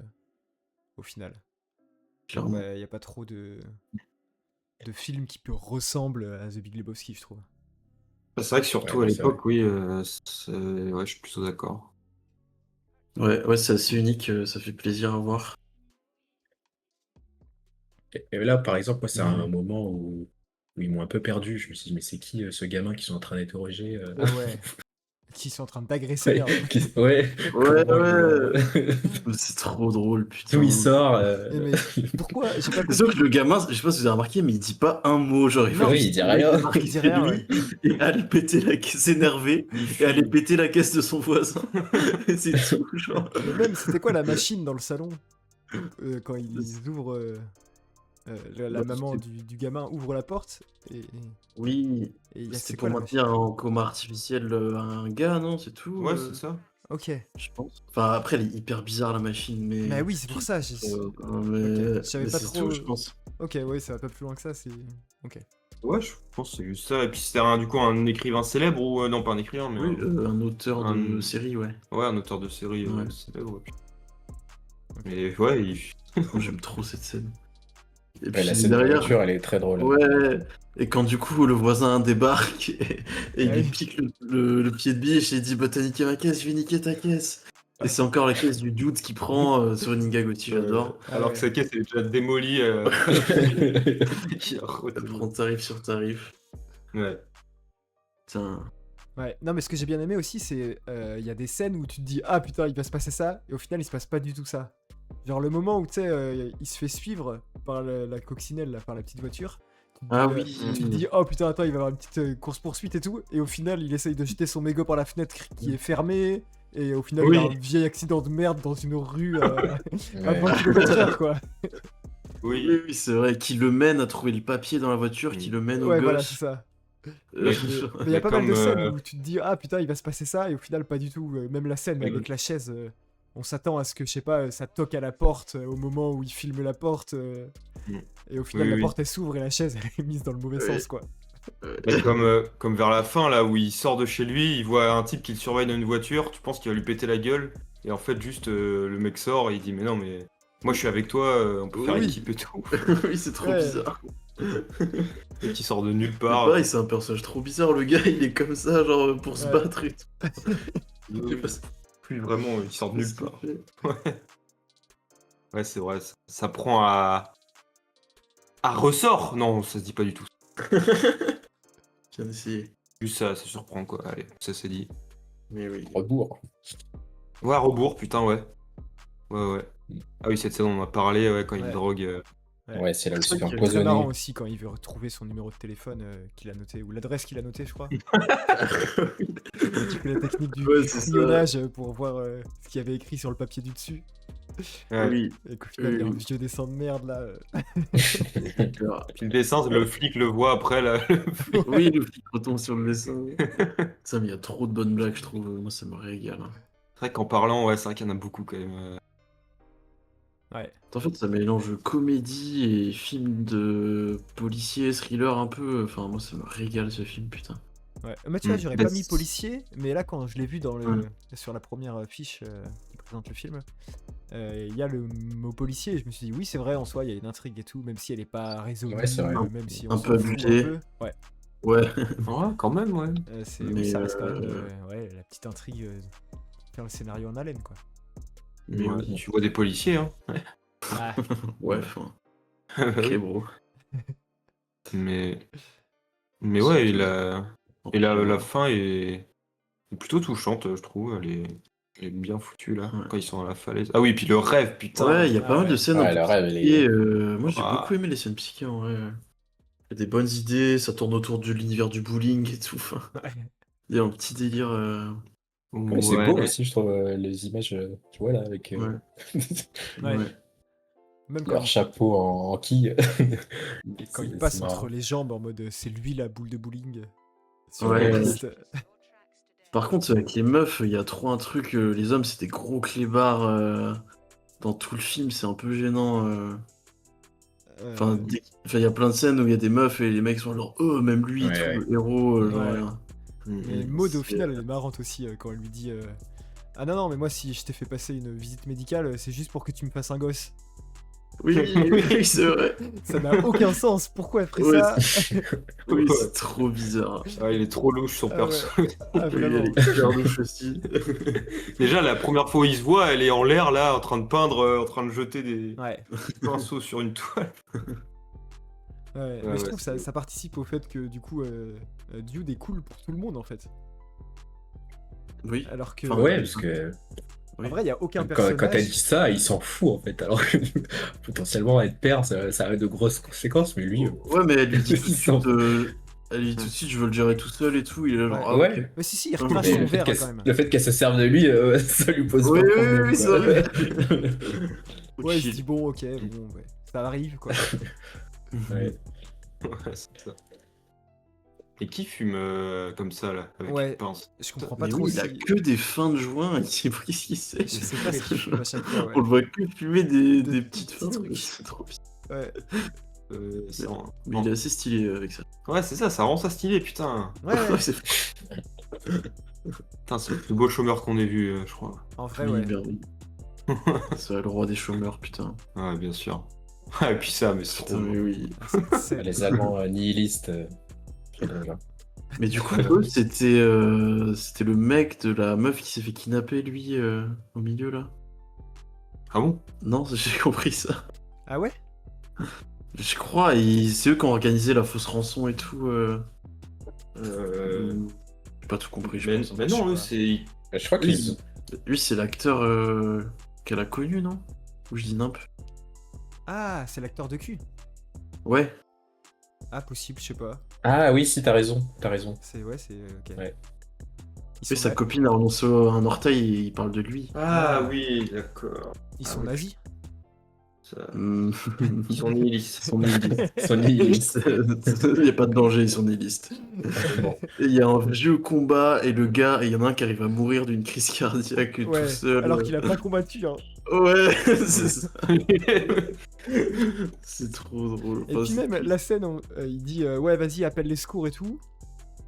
au final. Clairement. Il n'y a pas trop de films qui ressemblent à The Big Lebowski, je trouve. C'est vrai que surtout Ouais, à c'est vrai. l'époque, oui, ouais, je suis plutôt d'accord. Ouais, c'est assez unique, ça fait plaisir à voir. Et là, par exemple, moi, c'est un Mm. moment où ils m'ont un peu perdu. Je me suis dit, mais c'est qui ce gamin qu'ils sont en train d'interroger Ah ouais, qui sont en train d'agresser Ouais, merde. ouais, Ouais, comment ouais. C'est trop drôle, D'où il putain. sort Mais pourquoi? J'ai pas Sauf compris. que le gamin, je sais pas si vous avez remarqué, mais il dit pas un mot. Genre, il fait Non, Oui, il juste dit le mec rien. débarquer il dit chez rien, ouais. lui et aller péter la caisse énervé Il et aller fume. péter la caisse de son voisin. Et c'est tout, genre. Mais même, c'était quoi la machine dans le salon quand ils ouvrent la Bah, maman du gamin ouvre la porte Oui, c'était c'est pour quoi la machine? maintenir en coma artificiel un gars, non? C'est tout, Ouais, c'est ça. Ok. je pense. Enfin, après, elle est hyper bizarre, la machine, Mais mais... oui, c'est pour ça. Ok. Je savais mais pas c'est tout, trop. je pense. Ok, ouais, ça va pas plus loin que ça. C'est. Ok. Ouais, je pense que c'est juste ça. Et puis c'était du coup un écrivain célèbre ou non pas un écrivain, mais Oui, un auteur de un- série, ouais. ouais, un auteur de série Ouais. célèbre. Ok. Mais ouais, Moi, j'aime trop cette scène. Et Ouais, la puis scène de derrière, voiture, elle est très drôle. ouais, et quand du coup le voisin débarque et il Ah lui oui. pique le pied de biche et il dit bah t'as niqué ma caisse, je vais niquer ta caisse. Et c'est encore la caisse du dude qui prend sur une gag aussi, j'adore. Ah alors ouais. que sa caisse est déjà démolie. Il a Elle retenu. prend tarif sur tarif. Ouais. Putain. Ouais. Non, mais ce que j'ai bien aimé aussi, c'est il y a des scènes où tu te dis ah putain, il va se passer ça, et au final, il se passe pas du tout ça. Genre le moment où tu sais, il se fait suivre par la coccinelle, là, par la petite voiture. Tu te Ah dis, oui. tu te dis oh putain, attends, il va y avoir une petite course-poursuite et tout, et au final, il essaye de jeter son mégot par la fenêtre qui est fermée. Et au final, il y a Oui. un vieil accident de merde dans une rue à Ouais. 20 km/h, quoi. Oui. Oui, c'est vrai, qui le mène à trouver le papier dans la voiture, qui le mène au Ouais, voilà, c'est gosse. ça. Euh, Mais- Mais genre- il y a pas mal comme, de scènes où tu te dis ah putain, il va se passer ça, et au final, pas du tout. Même la scène Mais- avec la chaise, on s'attend à ce que, je sais pas, ça toque à la porte au moment où il filme la porte, Mm. et au final, Oui, la oui. porte elle s'ouvre et la chaise elle est mise dans le mauvais Ouais. sens, quoi. Mais comme vers la fin, là, où il sort de chez lui, il voit un type qui le surveille dans une voiture, tu penses qu'il va lui péter la gueule, et en fait, juste, le mec sort et il dit, mais non, mais moi je suis avec toi, on peut faire Oui. équipe et tout. Oui, c'est trop Ouais. bizarre. Et qui sort de nulle Mais part. pareil, c'est un personnage trop bizarre, le gars, il est comme ça, genre pour se Ouais. battre et tout. Oui, Je sais pas ce Puis vraiment, il sort de nulle qu'il part. fait. Ouais, c'est vrai, ça prend à ressort. Non, ça se dit pas du tout. Bien essayé. Juste ça surprend, quoi. Allez, ça c'est dit. Mais oui. Rebours. Ouais, à rebours, putain, ouais. Ouais. Ah oui, cette scène, on en a parlé, ouais, quand il Ouais. drogue. Ouais. Ouais, c'est là où C'est c'est vrai qu'il y a Très marrant empoisonné. aussi quand il veut retrouver son numéro de téléphone qu'il a noté, ou l'adresse qu'il a notée, je crois. Tu fais la technique du Ouais, c'est ça. crayonnage pour voir ce qu'il y avait écrit sur le papier du dessus. Ouais. Oui. Et qu'au final, il y a un Oui. vieux dessin de merde là. Alors, Puis le dessin, le flic le voit après, là. oui, le flic retombe sur le dessin. Ça, mais il y a trop de bonnes blagues, je trouve. Moi, ça me régale. Hein. C'est vrai qu'en parlant, ouais, c'est vrai qu'il y en a beaucoup quand même. Ouais. En fait, ça mélange comédie et film de policier, thriller un peu. Enfin, moi, ça me régale ce film, putain. Ouais. Mais tu vois, j'aurais Bah, pas mis policier, mais là, quand je l'ai vu Ouais. sur la première fiche qui présente le film, il y a le mot policier, et je me suis dit, oui, c'est vrai, en soi, il y a une intrigue et tout, même si elle est pas résolue, Ouais, c'est vrai. même si on Un s'en peu fout abusé. un peu. Ouais. Ouais. Ouais, quand même, ouais. Oui, Mais, ça reste quand même ouais, la petite intrigue, faire le scénario en haleine, quoi. Mais Ouais, oui. tu vois des policiers, hein. Ah, Ouais, enfin. Bah Ok, oui. bro. Mais ouais, la Ouais. fin est plutôt touchante, je trouve. Elle est bien foutue là, quand ils sont à la falaise. Ah oui, puis le rêve, putain. Ouais, il y a pas Ah mal de ouais. scènes un Ouais, peu le rêve, il psyché. est. Moi, j'ai Ah. beaucoup aimé les scènes psyché en vrai. Il y a des bonnes idées, ça tourne autour de l'univers du bowling et tout. Enfin, Ouais. il y a un petit délire. Ouais, c'est beau Ouais. aussi, je trouve, les images, tu vois, là, avec Ouais. Ouais. Ouais. Même leur chapeau en quille. quand il C'est passe marrant. entre les jambes en mode c'est lui la boule de bowling sur Ouais. la piste. Par contre, avec les meufs, il y a trop un truc. Les hommes, c'est des gros clébards. Dans tout le film, c'est un peu gênant. Enfin, il y a plein de scènes où il y a des meufs et les mecs sont genre, oh, même lui, et Ouais, tout, ouais. le héros. Genre, Ouais. Mm, Mais mm. Maud, au c'est- final, elle est marrante aussi quand elle lui dit ah non, non, mais moi, si je t'ai fait passer une visite médicale, c'est juste pour que tu me fasses un gosse. Oui, oui, c'est vrai. Ça n'a aucun sens. Pourquoi elle ferait Ouais, ça? Oui, Ouais. c'est trop bizarre. Ah, il est trop louche son Ah perso. Ah, Oui, elle vraiment. est hyper louche aussi. Déjà, la première fois où il se voit, elle est en l'air là, en train de peindre, en train de jeter des Ouais. pinceaux sur une toile. Ouais. Mais Ouais, je ouais, trouve c'est- ça participe au fait que du coup, Dude est cool pour tout le monde en fait. Oui. Alors que. Enfin, Ouais, parce que Oui. En vrai, il n'y a aucun quand elle personnage. dit ça, il s'en fout en fait. Alors que potentiellement être père, ça a de grosses conséquences, mais lui, Ouais, mais elle lui dit tout de il s'en suite, elle lui dit tout de suite, je veux le gérer tout seul et tout. Il est là genre, Ouais. ah Ouais. ok. Mais si, il Mais recrache Mais son verre quand même. le fait qu'elle se serve de lui, ça lui pose Oui, pas de oui, problème. oui, quoi. c'est vrai. Trop Ouais, il se chill. dit bon, ok, bon, ouais, ça arrive quoi. Ouais. Ouais, c'est ça. Et qui fume comme ça là, avec Ouais. une pince? Je comprends pas Mais trop oui, il a si. que des fins de joint, il sait pas ce qu'il sait. Je sais pas ce qu'il fume à chaque fois, ouais. On le voit que fumer des petites petits fins, trucs. c'est trop bizarre. Ouais. Ça rend- Mais il est assez stylé avec ça. Ouais, c'est ça rend ça stylé, putain. Ouais, ouais. c'est Putain, c'est le plus beau chômeur qu'on ait vu, je crois. En vrai, ouais. C'est le roi des chômeurs, putain. Ouais, bien sûr. Ouais, et puis ça, mais c'est trop Putain, mais beau. oui. Cette scène. Les Allemands nihilistes. Très drôle, hein. Mais du coup, eux, c'était le mec de la meuf qui s'est fait kidnapper, lui, au milieu, là. Ah bon? Non, j'ai compris ça. Ah ouais? Je crois, c'est eux qui ont organisé la fausse rançon et tout. J'ai pas tout compris, je pense. Mais non, eux, c'est. Je crois qu'ils. Lui, c'est l'acteur qu'elle a connu, non? Ou je dis nimp? Ah, c'est l'acteur de cul. Ouais. Ah, possible, je sais pas. Ah oui, si, t'as raison. T'as raison. C'est ok. Ouais. Ils Oui, sont, sa na- copine a renoncé à un orteil et il parle de lui. Ah oui, d'accord. ils sont oui. nazis. Ça- Hmm. Ils sont nihilistes. Ils sont nihilistes. Ils sont nihilistes. Il n'y a pas de danger, ils sont nihilistes. Bon. Et il y a un vieux combat et le gars, il y en a un qui arrive à mourir d'une crise cardiaque Ouais, tout seul. alors qu'il a pas combattu. Hein. Ouais, c'est ça. C'est trop drôle. Et Enfin, puis même, la scène, il dit ouais, vas-y, appelle les secours et tout.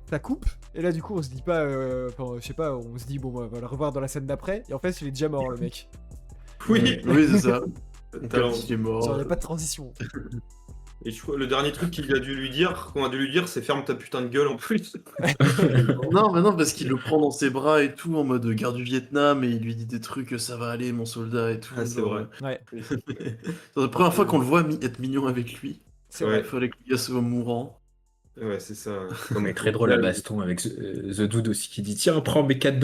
Ça coupe. Et là, du coup, on se dit pas. Enfin, je sais pas, on se dit, bon, bah, on va le revoir dans la scène d'après. Et en fait, il est déjà mort, le mec. Oui. Oui, c'est ça. Alors, Il est mort. Genre, y a pas de transition. Et je crois le dernier truc qu'on a dû lui dire, c'est ferme ta putain de gueule en plus. Non, mais non, parce qu'il le prend dans ses bras et tout, en mode guerre du Vietnam, et il lui dit des trucs, ça va aller, mon soldat, et tout. Ah, c'est genre, vrai. Ouais, C'est la première fois qu'on le voit être mignon avec lui. c'est Ouais. Il fallait que le gars soit mourant. Ouais, c'est ça. Mais très drôle la baston avec The Dude aussi qui dit tiens, prends mes $4.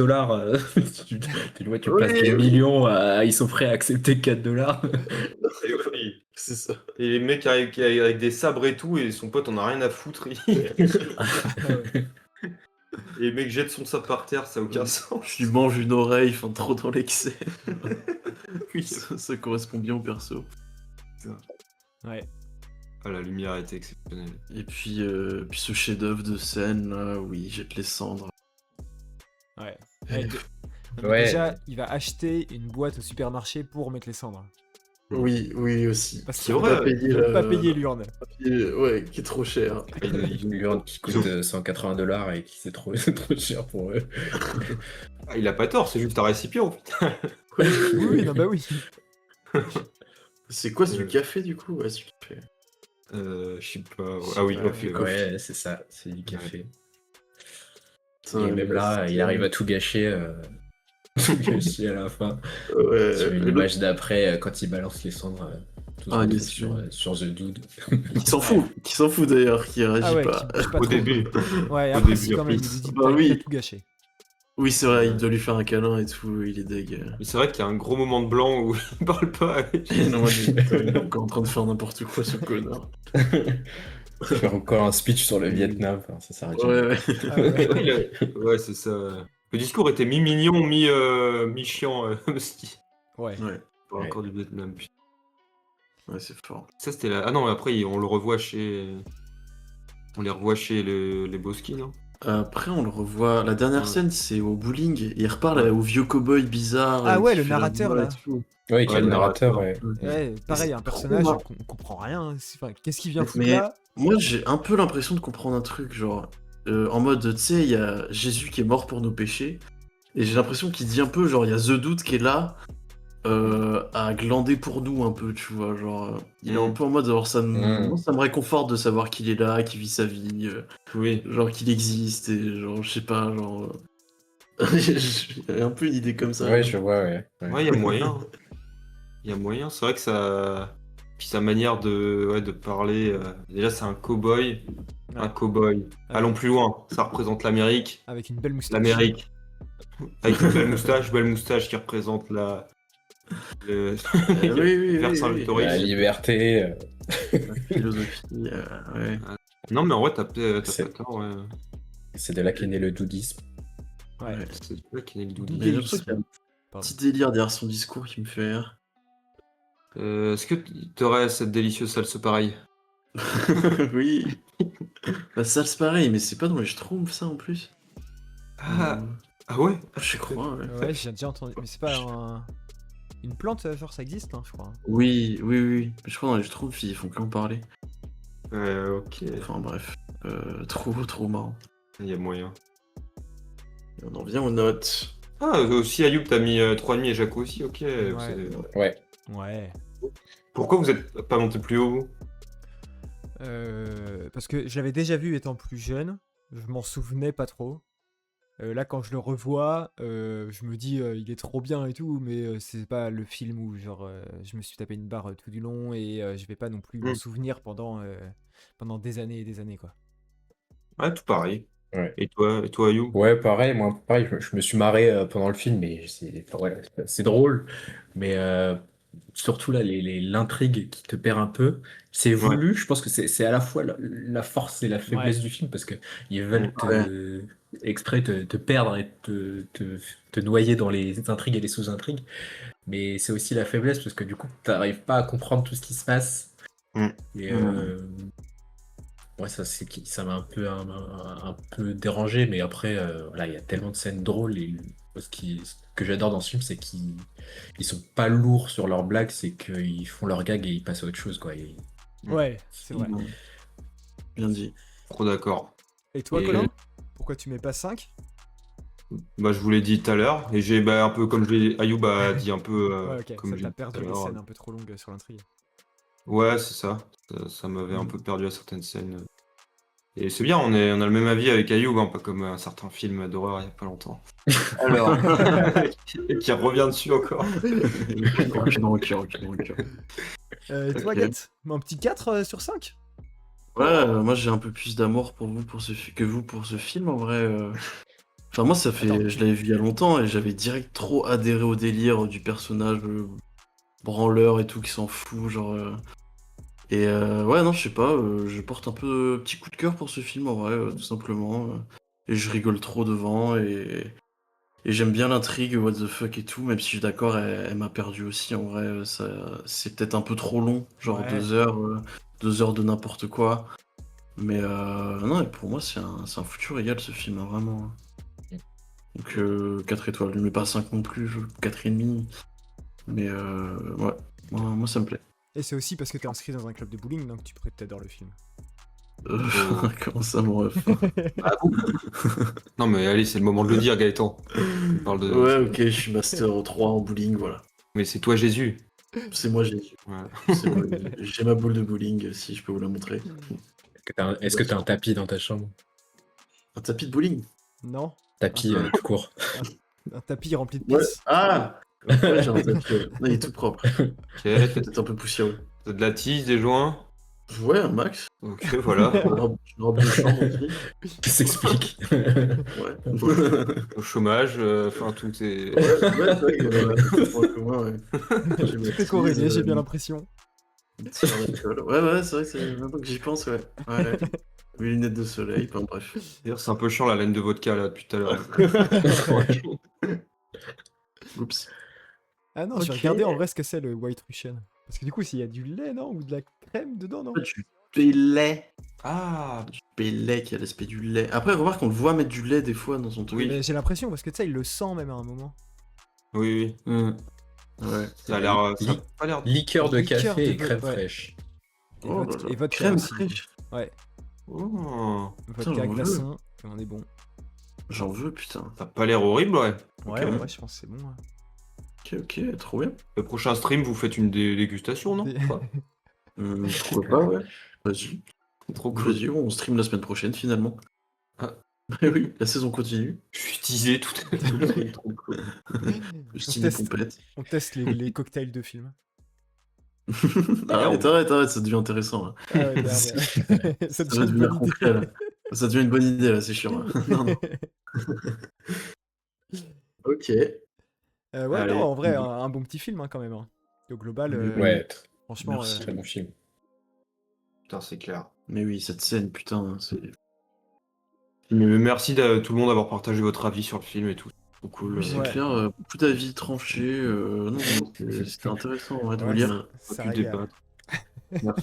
Tu le vois, tu Oui, places des oui. millions, ils sont prêts à accepter $4. Et, ouais, C'est ça. et les mecs avec des sabres et tout, et son pote en a rien à foutre. Et les mecs jettent son sabre par terre, ça a aucun sens. Je lui mange une oreille, enfin trop dans l'excès. Oui. Ça correspond bien au perso. ouais. Ah, la lumière était exceptionnelle. Et puis ce chef-d'œuvre de scène, là, oui, jette les cendres. Ouais. Ouais, Ouais. Déjà, il va acheter une boîte au supermarché pour mettre les cendres. Oui, aussi. Parce C'est qu'il Faut vrai, pas payer ne veut pas le payer l'urne. papier, ouais, qui est trop cher. Une urne qui coûte $180 et qui c'est trop, trop cher pour eux. Ah, il a pas tort, c'est juste un récipient. Putain. Oui, Oui, non, bah oui. C'est quoi, c'est du Euh, café du coup? Ouais, c'est du café. Je sais pas. Ah oui, pas, café. ouais. Ouais, c'est ça, c'est du café. Putain, Et même là, il arrive à tout gâcher, tout gâcher à la fin. Sur une et l'autre, image d'après, quand il balance les cendres, tout se ah, retrouve yes, sur The Dude. qui s'en fout d'ailleurs, qui réagit Ah ouais, pas. qui bouge pas Au trop. début. Ouais, Au après, début, si quand en même, plus. il lui dit Bah t'as oui. tout gâché. Oui, c'est vrai, il Ouais. doit lui faire un câlin et tout, il est deg. Mais c'est vrai qu'il y a un gros moment de blanc où il parle pas. Et non, moi, putain, il est encore en train de faire n'importe quoi, ce connard. Faire encore un speech sur le Vietnam, enfin, ça s'arrête jamais. Ouais. Ah ouais. Ouais, c'est ça. Le discours était mi-mignon, mi-chiant. Ouais. Ouais, Pas Ouais. encore du Vietnam, putain. ouais, c'est fort. Ça, c'était là. Ah non, mais après, on le revoit chez. On les revoit chez les Boski, non? Après, on le revoit. La dernière Ouais. scène, c'est au bowling. Et il reparle Ouais. au vieux cowboy bizarre. Ah ouais, qui le fait la narrateur, voix et là. tout. Oui, qui Ouais, est le le narrateur, narrateur. ouais. Ouais, pareil, c'est un trop personnage marrant. qu'on comprend rien. Hein. Enfin, qu'est-ce qu'il vient foutre Mais là? moi, j'ai un peu l'impression de comprendre un truc, genre. En mode, tu sais, il y a Jésus qui est mort pour nos péchés. Et j'ai l'impression qu'il dit un peu, genre, il y a The Dude qui est là. À glander pour nous un peu, tu vois, genre il est un peu en mode alors moi, ça me réconforte de savoir qu'il est là, qu'il vit sa vie, Oui. genre qu'il existe et genre je sais pas, genre j'ai un peu une idée comme ça. Ouais, je vois, ouais. Ouais, il y a moyen. Il y a moyen. C'est vrai que ça. Puis sa manière de parler. Déjà, c'est un cow-boy. Ouais. Un cow-boy. Allons plus loin. Ça représente l'Amérique. Avec une belle moustache. L'Amérique. Avec une belle moustache qui représente le Oui, Vercingétorix. La liberté. la philosophie, ouais. Non, mais en vrai, t'as pas C'est- tort. Ouais. C'est de là qu'est né le doudisme. Ouais. C'est là qu'il y a le doute. Mais j'ai l'impression qu'il y a un Pardon. petit délire derrière son discours qui me fait rire. Est-ce que t'aurais cette délicieuse salse pareille? Oui. Bah ça c'est pareil, mais c'est pas dans les Schtroumpfs ça en plus. Ah ouais? Je crois, ouais. Ouais, j'ai déjà entendu. Mais c'est pas une plante, genre ça existe, hein, je crois. Oui. Mais je crois dans les Schtroumpfs ils font qu'en parler. Ok. Enfin bref, trop marrant. Il y a moyen. Et on en vient aux notes. Ah, aussi Ayoub, t'as mis 3,5 et Jaco aussi, ok. Ouais. Ouais. Pourquoi vous êtes pas monté plus haut, vous? Parce que je l'avais déjà vu étant plus jeune. Je m'en souvenais pas trop. Là, quand je le revois, je me dis il est trop bien et tout, mais c'est pas le film où genre je me suis tapé une barre tout du long et je vais pas non plus m'en souvenir pendant des années et des années quoi. Ouais, tout pareil. Ouais. Et toi Ayoub? Ouais, pareil, moi, pareil, je me suis marré pendant le film, mais c'est drôle. Mais surtout là, l'intrigue qui te perd un peu, c'est voulu. Je pense que c'est à la fois la force et la faiblesse du film, parce que ils veulent exprès te perdre et te noyer dans les intrigues et les sous-intrigues. Mais c'est aussi la faiblesse, parce que du coup, t'arrives pas à comprendre tout ce qui se passe. Et ouais, ça m'a un peu dérangé, mais après, voilà, il y a tellement de scènes drôles et ce que j'adore dans ce film, c'est qu'ils sont pas lourds sur leurs blagues, c'est qu'ils font leurs gags et ils passent à autre chose, quoi. Ouais, c'est vrai. Bien dit. Trop d'accord. Et toi, Et- Colin? Pourquoi tu mets pas 5? Bah, je vous l'ai dit tout à l'heure, et j'ai un peu comme Ayoub a dit un peu Ouais, ok, comme ça j'ai t'a dit tout à perdu les l'heure. scènes un peu trop longues sur l'intrigue. Ouais, c'est ça. Ça m'avait un peu perdu à certaines scènes. Et c'est bien, on a le même avis avec Ayoub, hein, pas comme un certain film d'horreur il y a pas longtemps. Alors, qui revient dessus encore. Et toi, Ok. Gat? Un petit 4 sur 5? Ouais, moi j'ai un peu plus d'amour pour vous que vous pour ce film en vrai. Enfin moi ça fait, Attends. je l'avais vu il y a longtemps et j'avais direct trop adhéré au délire du personnage branleur et tout qui s'en fout genre. Et ouais non je sais pas, je porte un peu petit coup de cœur pour ce film en vrai tout simplement. Et je rigole trop devant et j'aime bien l'intrigue what the fuck et tout même si je suis d'accord elle m'a perdu aussi en vrai c'est peut-être un peu trop long genre Ouais. 2 heures de n'importe quoi. Mais non, et pour moi, c'est un foutu régal ce film, hein, vraiment. Donc 4 étoiles, je ne mets pas 5 non plus, 4,5. Mais ouais, Moi, ça me plaît. Et c'est aussi parce que t'es inscrit dans un club de bowling, donc tu pourrais t'adore le film. Comment ça, mon ref? Non, mais allez, c'est le moment de le dire, Gaëtan. On parle de... Ouais, ok, je suis Master 3 en bowling, voilà. Mais c'est toi, Jésus. C'est moi, Jésus. Voilà. J'ai ma boule de bowling, si je peux vous la montrer. Est-ce que t'as un tapis dans ta chambre? Un tapis de bowling? Non? Tapis tout court. Un tapis rempli de Ouais. pisse. Ah ouais, j'ai un tapis. Non, il est tout propre. Ok, Peut-être un peu poussiéreux. t'as de la tisse, des joints. Ouais, un max. Ok, voilà. Une robe de chambre aussi. Ça s'explique. Ouais. Au chômage, enfin, tout est... Ouais, c'est vrai que c'est point commun, ouais. J'ai ma Tout est corrélé, tease, j'ai bien l'impression. une soirée d'école. Ouais, c'est vrai que c'est maintenant que j'y pense, ouais. Ouais. Mes lunettes de soleil, enfin bref. D'ailleurs, c'est un peu chiant la laine de vodka, là, depuis tout à l'heure. Oups. Ah non, je vais Ok. regarder en vrai ce que c'est le White Russian. Parce que du coup, s'il y a du lait, non? Ou de la crème dedans, non? Du lait. Ah, Du lait qui a l'aspect du lait. Après, remarque qu'on le voit mettre du lait des fois dans son truc. Oui. Mais j'ai l'impression, parce que tu sais, il le sent même à un moment. oui, oui. Ouais. Ça a l'air... ça a pas l'air... Liqueur de Liqueur café de et crème ouais. fraîche. Et, Oh vodka, là là. et vodka Crème aussi. fraîche. Ouais, Oh, vodka j'en veux. glaçon, et on est bon. J'en veux, putain. ça a pas l'air horrible, ouais. Ouais, Ok. en vrai, je pense que c'est bon. Ouais. Ok, trop bien. Le prochain stream, vous faites une dégustation, non? Des- Pas Pourquoi pas, ouais. Vas-y. Trop cool. Vas-y, on stream la semaine prochaine finalement. Ah. Eh oui, la saison continue. Je suis teasé tout à Trop cool. on, Style des teste, pompettes. on teste les cocktails de film. Arrête, ça devient intéressant là. Ah ouais, merde. Ça Ça devient va une devenir bonne concret idée. là. Ça devient une bonne idée là, c'est chiant là. Non. Ok. Ouais, Allez. non, en vrai, un bon petit film hein, quand même. Hein. Au global, Ouais, franchement, Merci. très bon film. Putain, c'est clair. Mais oui, cette scène, putain, c'est. Mais merci à tout le monde d'avoir partagé votre avis sur le film et tout. C'est trop cool. Oui, c'est Ouais. clair, beaucoup d'avis tranchés. Non, c'était intéressant en vrai de vous ouais, lire. ça pu régale. débattre. Merci.